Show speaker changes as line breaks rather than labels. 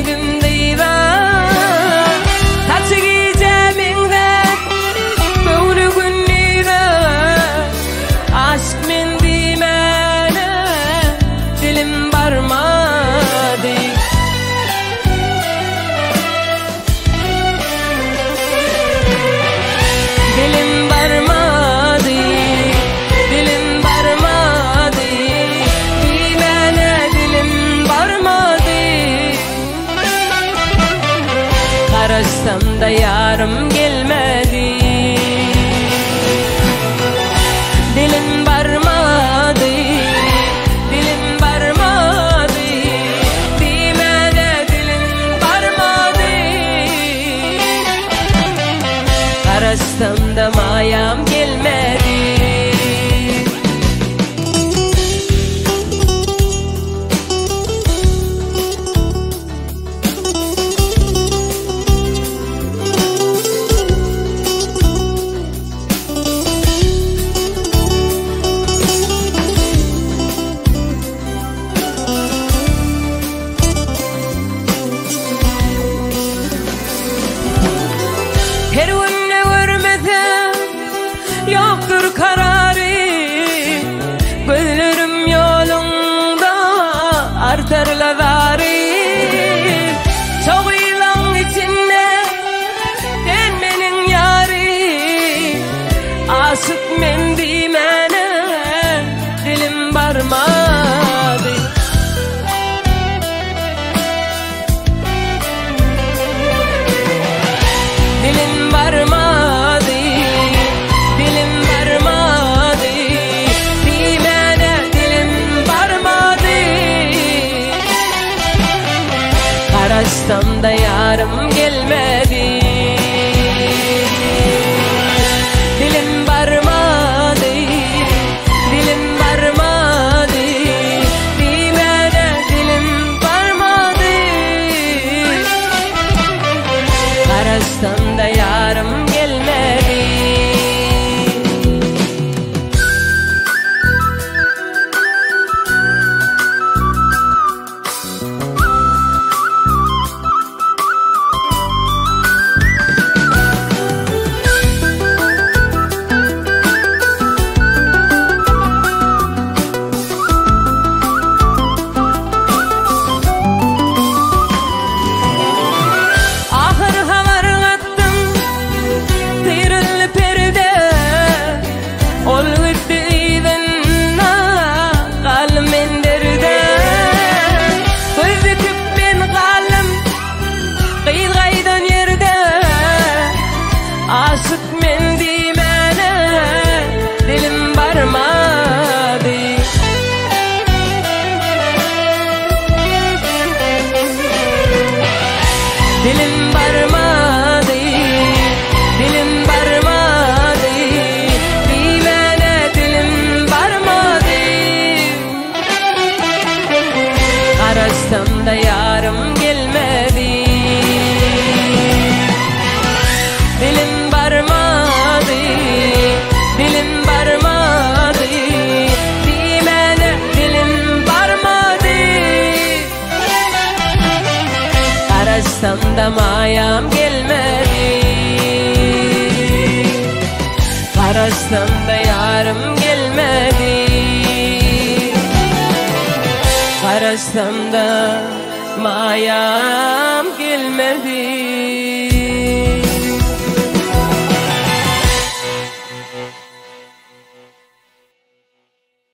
Gönlüm divan Taçı giyeceğimden Böyle günlüğüne Aşk men dimene Dilim barmadı Dilim barmadı Dilim barmadı Dimene dilim barmadı Karışsam da yarım gelmedi Dilim barmadı Dilim barmadı Dimene dilim barmadı Karışsam da mayam gelmedi Her günne görmesem yoktur kararı Gözlerim yolunda artar lazarı Çok yılan içinde denmenin yarı Aşık men dimene dilim barmadı Dilim barmadı Dilim barmadı Dimene dilim barmadı Karışsam da yarım gelmedi Dilim barmadı Dilim barmadı Dimene dilim barmadı Karışsam da yarım gelmedi Aşık men dimene dilim barmadı Dilim barmadı Dilim barmadı Dimene dilim barmadı Karışsam da yarım gelmedi Dilim barmadı Dilim barmadı Dimene dilim barmadı Karışsam da mayam gelmedi Karışsam da yarım gelmedi Karışsam da mayam gelmedi